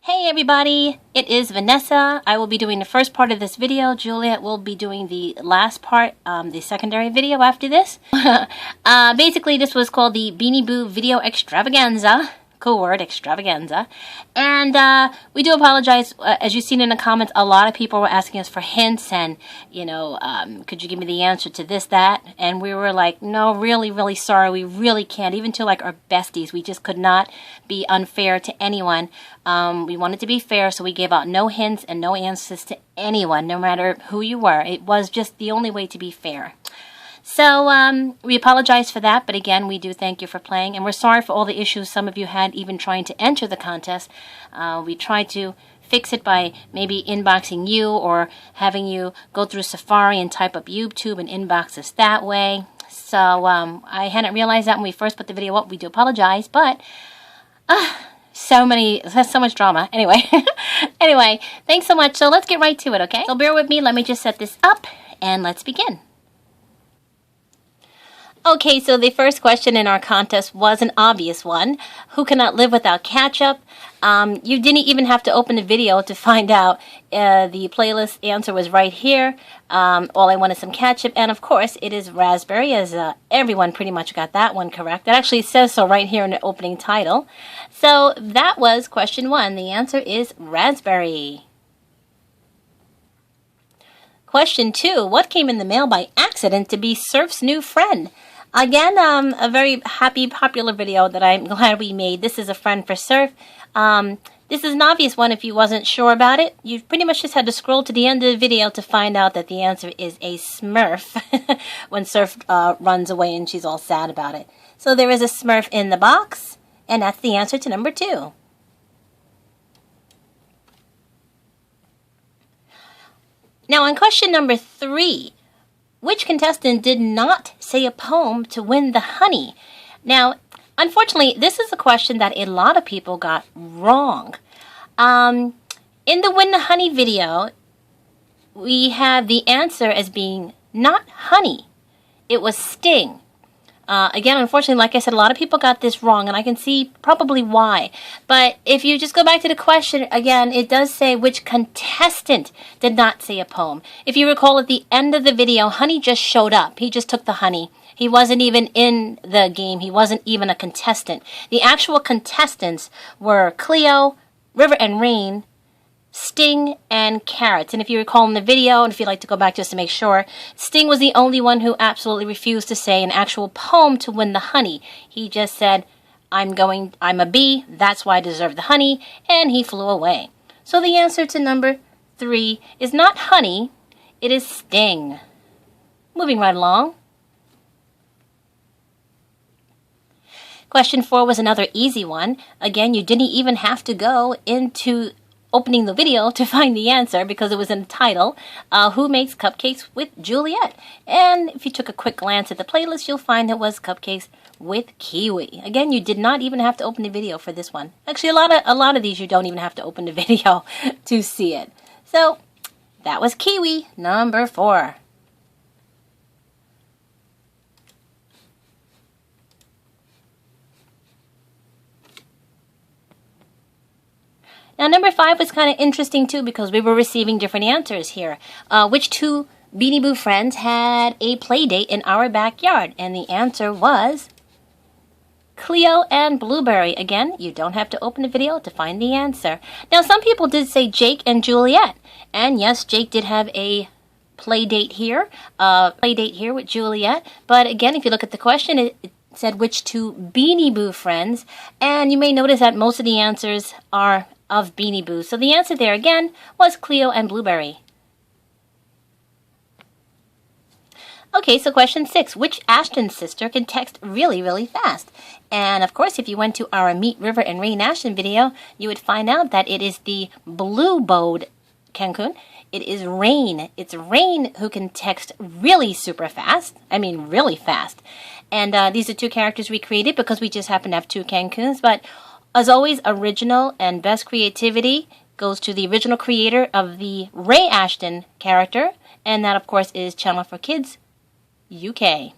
Hey everybody, it is Vanessa. I will be doing the first part of this video. Juliet will be doing the last part, the secondary video after this. Basically, this was called the Beanie Boo Video Extravaganza. Cool word, extravaganza. And we do apologize. As you've seen in the comments, a lot of people were asking us for hints and, you know, could you give me the answer to this, that? And we were like, no, really, really sorry. We really can't. Even to like our besties, we just could not be unfair to anyone. We wanted to be fair, so we gave out no hints and no answers to anyone, no matter who you were. It was just the only way to be fair. So, we apologize for that, but again, we do thank you for playing, and we're sorry for all the issues some of you had even trying to enter the contest. We tried to fix it by maybe inboxing you or having you go through Safari and type up YouTube and inbox us that way. So, I hadn't realized that when we first put the video up. We do apologize, but so much drama. Anyway, anyway, thanks so much. So let's get right to it, okay? So bear with me. Let me just set this up, and let's begin. Okay, so the first question in our contest was an obvious one. Who cannot live without ketchup? You didn't even have to open the video to find out. The playlist answer was right here. All I want is some ketchup. And of course, it is raspberry, as everyone pretty much got that one correct. It actually says so right here in the opening title. So that was question one. The answer is raspberry. Question two. What came in the mail by accident to be Surf's new friend? Again, a very happy, popular video that I'm glad we made. This is a friend for Surf. This is an obvious one if you wasn't sure about it. You pretty much just had to scroll to the end of the video to find out that the answer is a Smurf when Surf runs away and she's all sad about it. So there is a Smurf in the box, and that's the answer to number two. Now on question number three, which contestant did not say a poem to win the honey? Now, unfortunately, this is a question that a lot of people got wrong. In the Win the Honey video, we have the answer as being not honey. It was sting. Again, unfortunately, like I said, a lot of people got this wrong, and I can see probably why. But if you just go back to the question, again, it does say which contestant did not say a poem. If you recall, at the end of the video, honey just showed up. He just took the honey. He wasn't even in the game. He wasn't even a contestant. The actual contestants were Cleo, River and Rain, Sting, and Carrots. And if you recall in the video, and if you'd like to go back just to make sure, Sting was the only one who absolutely refused to say an actual poem to win the honey. He just said, I'm a bee, that's why I deserve the honey, and he flew away. So the answer to number three is not honey, it is Sting. Moving right along. Question four was another easy one. Again, you didn't even have to go into opening the video to find the answer because it was in the title. Who makes cupcakes with Juliet? And if you took a quick glance at the playlist, you'll find it was cupcakes with kiwi. Again, you did not even have to open the video for this one. Actually, a lot of these you don't even have to open the video to see it. So that was kiwi, number four. Now, number five was kind of interesting, too, because we were receiving different answers here. Which two Beanie Boo friends had a play date in our backyard? And the answer was Cleo and Blueberry. Again, you don't have to open the video to find the answer. Now, some people did say Jake and Juliet. And yes, Jake did have a play date here with Juliet. But again, if you look at the question, it said which two Beanie Boo friends. And you may notice that most of the answers are of Beanie Boo. So the answer there again was Cleo and Blueberry. Okay, so question six. Which Ashton sister can text really, really fast? And of course, if you went to our Meet River and Rain Ashton video, you would find out that it is the blue-bowed Cancun. It is Rain. It's Rain who can text really super fast. I mean, really fast. And these are two characters we created because we just happen to have two Cancuns. But as always, original and best creativity goes to the original creator of the Ray Ashton character. And that, of course, is Channel for Kids UK.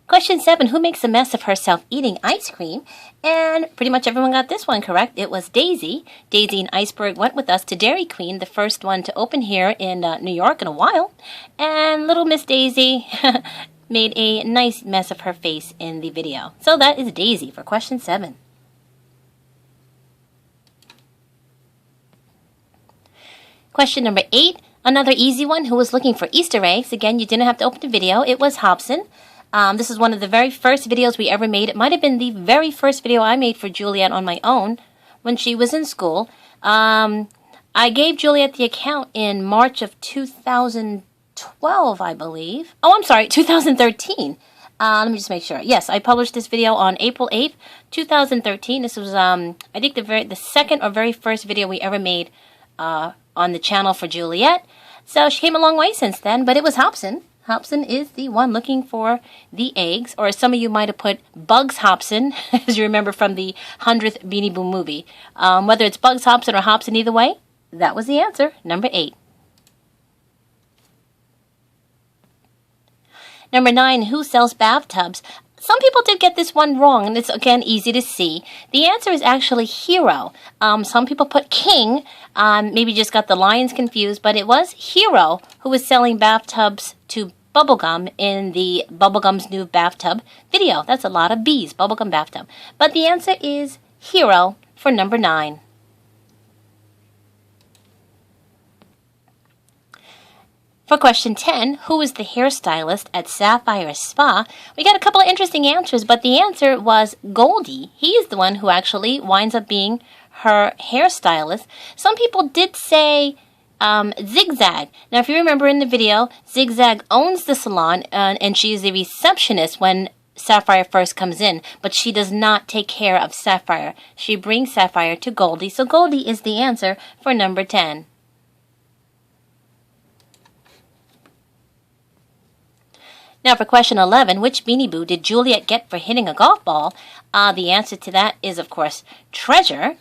Question 7, who makes a mess of herself eating ice cream? And pretty much everyone got this one correct. It was Daisy. Daisy and Iceberg went with us to Dairy Queen, the first one to open here in New York in a while. And little Miss Daisy made a nice mess of her face in the video. So that is Daisy for question 7. Question number 8, another easy one. Who was looking for Easter eggs? Again, you didn't have to open the video. It was Hobson. This is one of the very first videos we ever made. It might have been the very first video I made for Juliet on my own when she was in school. I gave Juliet the account in March of 2012, I believe. Oh, I'm sorry, 2013. Let me just make sure. Yes, I published this video on April 8th, 2013. This was, I think, the second or very first video we ever made on the channel for Juliet. So she came a long way since then, but it was Hobson. Hobson is the one looking for the eggs, or some of you might have put Bugs Hobson, as you remember from the 100th Beanie Boo movie. Whether it's Bugs Hobson or Hobson, either way, that was the answer, number 8. Number 9, who sells bathtubs? Some people did get this one wrong, and it's, again, easy to see. The answer is actually Hero. Some people put King, maybe just got the lions confused, but it was Hero who was selling bathtubs to Bubblegum in the Bubblegum's New Bathtub video. That's a lot of B's, Bubblegum Bathtub. But the answer is Hero for number 9. For question 10, who is the hairstylist at Sapphire Spa? We got a couple of interesting answers, but the answer was Goldie. He is the one who actually winds up being her hairstylist. Some people did say Zigzag. Now, if you remember in the video, Zigzag owns the salon, and she is the receptionist when Sapphire first comes in, but she does not take care of Sapphire. She brings Sapphire to Goldie, so Goldie is the answer for number 10. Now for question 11, which Beanie Boo did Juliet get for hitting a golf ball? The answer to that is, of course, Treasure.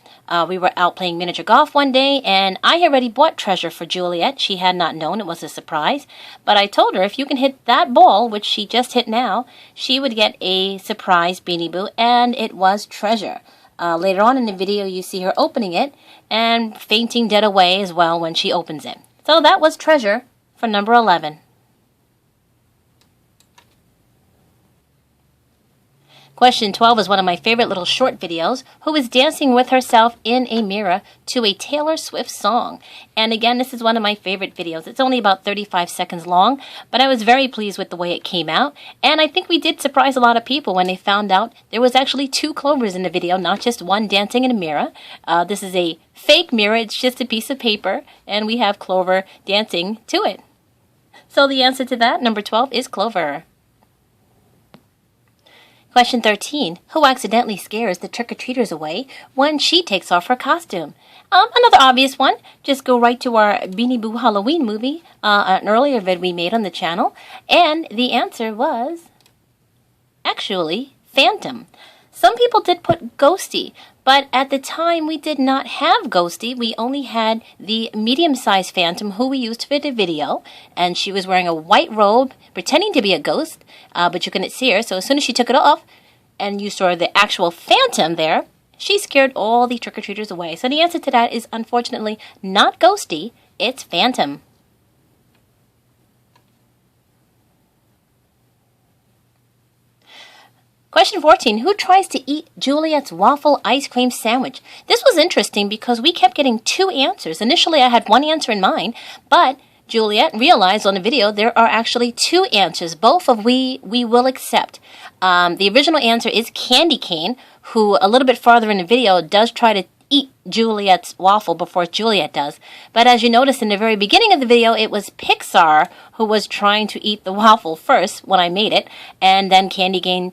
We were out playing miniature golf one day, and I had already bought Treasure for Juliet. She had not known. It was a surprise. But I told her if you can hit that ball, which she just hit now, she would get a surprise Beanie Boo, and it was Treasure. Later on in the video, you see her opening it and fainting dead away as well when she opens it. So that was Treasure for number 11. Question 12 is one of my favorite little short videos. Who is dancing with herself in a mirror to a Taylor Swift song? And again, this is one of my favorite videos. It's only about 35 seconds long, but I was very pleased with the way it came out. And I think we did surprise a lot of people when they found out there was actually 2 Clovers in the video, not just one dancing in a mirror. This is a fake mirror. It's just a piece of paper, and we have Clover dancing to it. So the answer to that, number 12, is Clover. Question 13, who accidentally scares the trick-or-treaters away when she takes off her costume? Another obvious one, just go right to our Beanie Boo Halloween movie, an earlier vid we made on the channel, and the answer was actually Phantom. Some people did put Ghosty, but at the time we did not have Ghosty. We only had the medium-sized Phantom who we used for the video, and she was wearing a white robe pretending to be a ghost, but you couldn't see her. So as soon as she took it off and you saw the actual Phantom there, she scared all the trick-or-treaters away. So the answer to that is unfortunately not Ghosty, it's Phantom. Question 14, who tries to eat Juliet's waffle ice cream sandwich? This was interesting because we kept getting 2 answers. Initially, I had 1 answer in mind, but Juliet realized on the video there are actually 2 answers, both of we will accept. The original answer is Candy Cane, who a little bit farther in the video does try to eat Juliet's waffle before Juliet does. But as you noticed in the very beginning of the video, it was Pixar who was trying to eat the waffle first when I made it, and then Candy Cane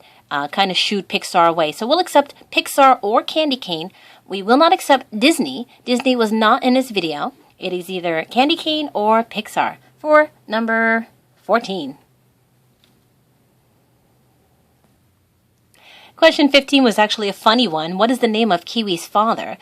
kind of shooed Pixar away. So we'll accept Pixar or Candy Cane. We will not accept Disney. Disney was not in this video. It is either Candy Cane or Pixar for number 14. Question 15 was actually a funny one. What is the name of Kiwi's father?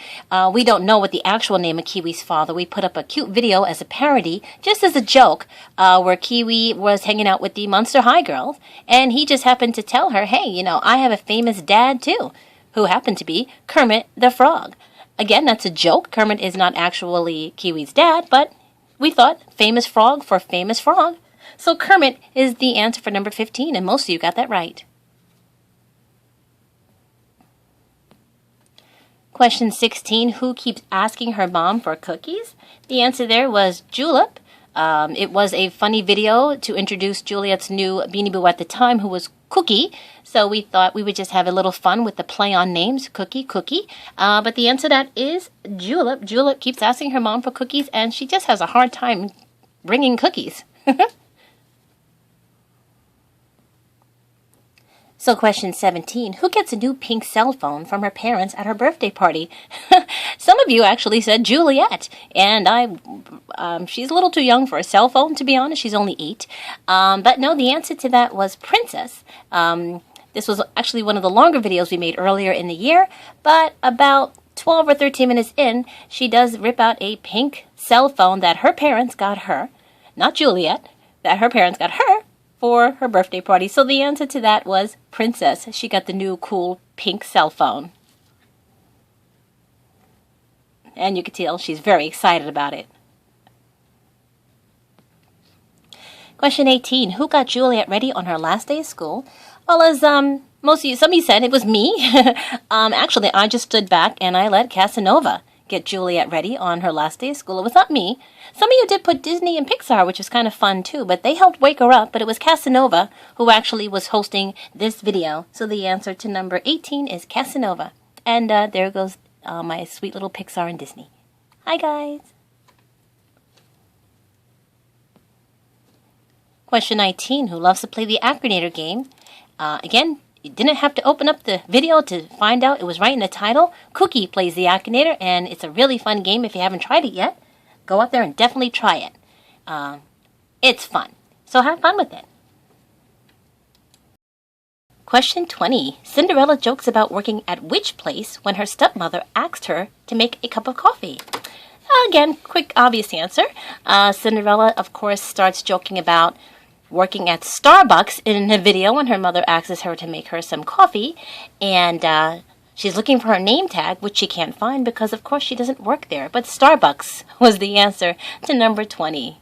We don't know what the actual name of Kiwi's father. We put up a cute video as a parody, just as a joke, where Kiwi was hanging out with the Monster High girls, and he just happened to tell her, hey, you know, I have a famous dad too, who happened to be Kermit the Frog. Again, that's a joke. Kermit is not actually Kiwi's dad, but we thought famous frog for famous frog. So Kermit is the answer for number 15, and most of you got that right. Question 16, who keeps asking her mom for cookies? The answer there was Julep. It was a funny video to introduce Juliet's new Beanie Boo at the time, who was Cookie. So we thought we would just have a little fun with the play on names, Cookie. But the answer to that is Julep. Julep keeps asking her mom for cookies, and she just has a hard time bringing cookies. So question 17, who gets a new pink cell phone from her parents at her birthday party? Some of you actually said Juliet, and she's a little too young for a cell phone, to be honest. She's only 8. But no, the answer to that was Princess. This was actually one of the longer videos we made earlier in the year, but about 12 or 13 minutes in, she does rip out a pink cell phone that her parents got her, not Juliet, that her parents got her, for her birthday party. So the answer to that was Princess. She got the new cool pink cell phone. And you can tell she's very excited about it. Question 18. Who got Juliet ready on her last day of school? Well, as some of you said, it was me. Actually, I just stood back and I let Casanova get Juliet ready on her last day of school. It was not me. Some of you did put Disney and Pixar, which was kind of fun too, but they helped wake her up. But it was Casanova who actually was hosting this video. So the answer to number 18 is Casanova. And there goes my sweet little Pixar and Disney. Hi, guys. Question 19. Who loves to play the Acronator game? Again, you didn't have to open up the video to find out. It was right in the title. Cookie plays the Akinator, and it's a really fun game. If you haven't tried it yet, go out there and definitely try it. It's fun. So have fun with it. Question 20. Cinderella jokes about working at which place when her stepmother asked her to make a cup of coffee? Again, quick, obvious answer. Cinderella, of course, starts joking about working at Starbucks in the video when her mother asks her to make her some coffee, and she's looking for her name tag, which she can't find because, of course, she doesn't work there. But Starbucks was the answer to number 20.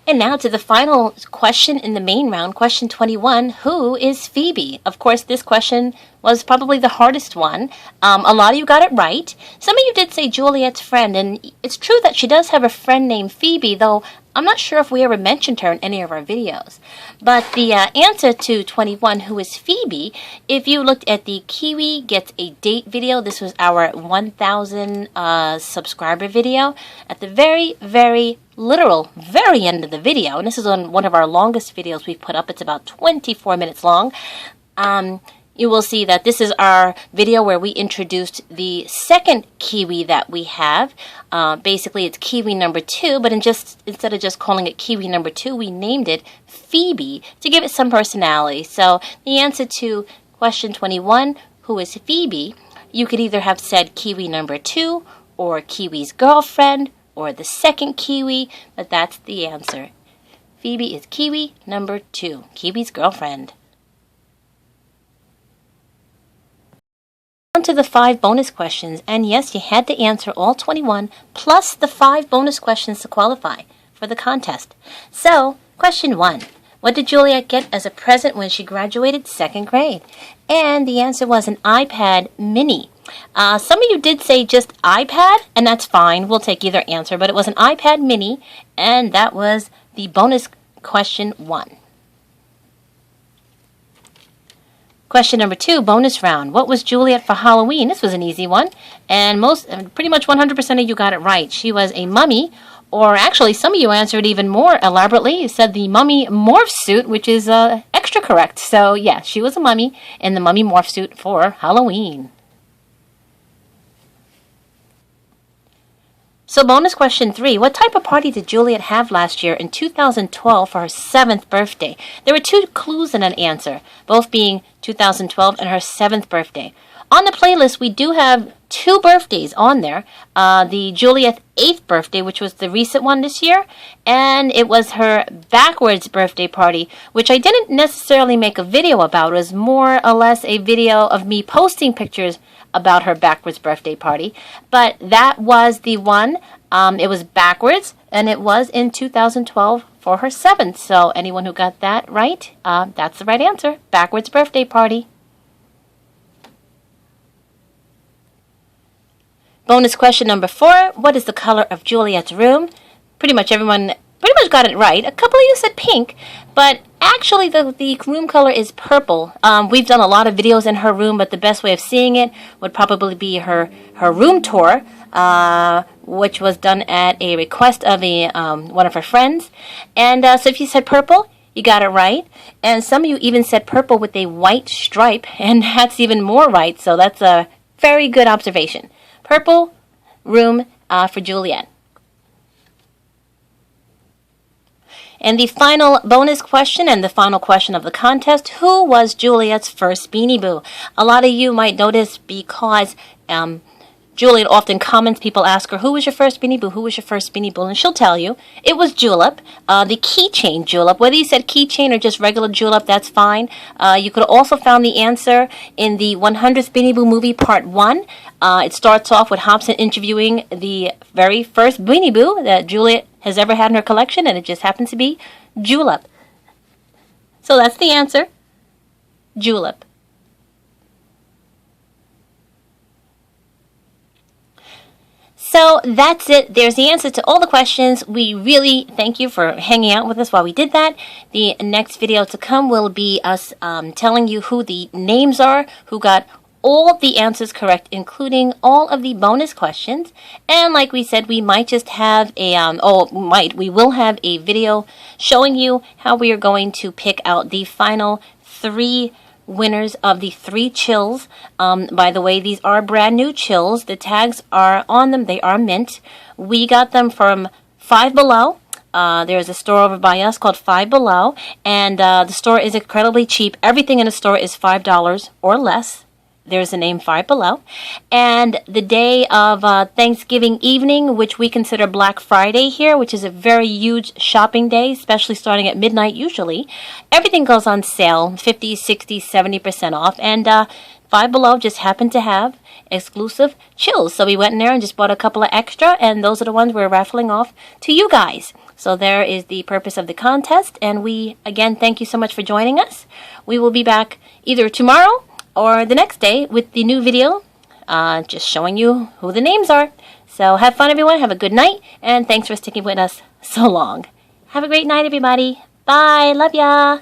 And now to the final question in the main round, question 21. Who is Phoebe? Of course, this question was probably the hardest one. A lot of you got it right. Some of you did say Juliet's friend, and it's true that she does have a friend named Phoebe, though I'm not sure if we ever mentioned her in any of our videos. But the answer to 21, who is Phoebe, if you looked at the Kiwi Gets a Date video, this was our 1,000 subscriber video, at the very, very literal very end of the video, and this is on one of our longest videos we've put up. It's about 24 minutes long. You will see that this is our video where we introduced the second Kiwi that we have. Basically, it's Kiwi number 2, but instead of just calling it Kiwi number 2, we named it Phoebe to give it some personality. So the answer to question 21, who is Phoebe, you could either have said Kiwi number 2 or Kiwi's girlfriend or the second Kiwi, but that's the answer. Phoebe is Kiwi number 2, Kiwi's girlfriend. On to the 5 bonus questions, and yes, you had to answer all 21 plus the 5 bonus questions to qualify for the contest. So, question 1. What did Juliet get as a present when she graduated 2nd grade? And the answer was an iPad mini. Some of you did say just iPad, and that's fine. We'll take either answer, but it was an iPad mini, and that was the bonus question 1. Question number 2, bonus round. What was Juliet for Halloween? This was an easy one, and pretty much 100% of you got it right. She was a mummy, or actually some of you answered even more elaborately. You said the mummy morph suit, which is extra correct. So yeah, she was a mummy in the mummy morph suit for Halloween. So bonus question 3. What type of party did Juliet have last year in 2012 for her 7th birthday? There were 2 clues in an answer, both being 2012 and her 7th birthday. On the playlist, we do have 2 birthdays on there. The Juliet's 8th birthday, which was the recent one this year, and it was her backwards birthday party, which I didn't necessarily make a video about. It was more or less a video of me posting pictures about her backwards birthday party, but that was the one. It was backwards, and it was in 2012 for her 7th. So anyone who got that right, that's the right answer. Backwards birthday party. Bonus question number 4. What is the color of Juliet's room? Pretty much everyone got it right. A couple of you said pink, but actually the room color is purple. We've done a lot of videos in her room, but the best way of seeing it would probably be her room tour, which was done at a request of one of her friends. And so if you said purple, you got it right. And some of you even said purple with a white stripe, and that's even more right. So that's a very good observation. Purple room for Juliet. And the final bonus question and the final question of the contest, who was Juliet's first Beanie Boo? A lot of you might notice because Juliet often comments, people ask her, who was your first Beanie Boo? Who was your first Beanie Boo? And she'll tell you, it was Julep, the keychain Julep. Whether you said keychain or just regular Julep, that's fine. You could have also found the answer in the 100th Beanie Boo movie, part 1. It starts off with Hobson interviewing the very first Beanie Boo that Juliet has ever had in her collection, and it just happens to be Julep. So that's the answer, Julep. So that's it. There's the answer to all the questions. We really thank you for hanging out with us while we did that. The next video to come will be us telling you who the names are, who got all the answers correct, including all of the bonus questions. And like we said, we might just have we will have a video showing you how we are going to pick out the final 3 winners of the 3 chills. By the way, these are brand new chills. The tags are on them. They are mint. We got them from Five Below. There's a store over by us called Five Below, and the store is incredibly cheap. Everything in the store is $5 or less. There's a name Five Below. And the day of Thanksgiving evening, which we consider Black Friday here, which is a very huge shopping day, especially starting at midnight usually, everything goes on sale, 50, 60, 70% off. And Five Below just happened to have exclusive chills. So we went in there and just bought a couple of extra, and those are the ones we're raffling off to you guys. So there is the purpose of the contest. And we, again, thank you so much for joining us. We will be back either tomorrow or the next day with the new video, just showing you who the names are. So have fun, everyone. Have a good night, and thanks for sticking with us so long. Have a great night, everybody. Bye. Love ya.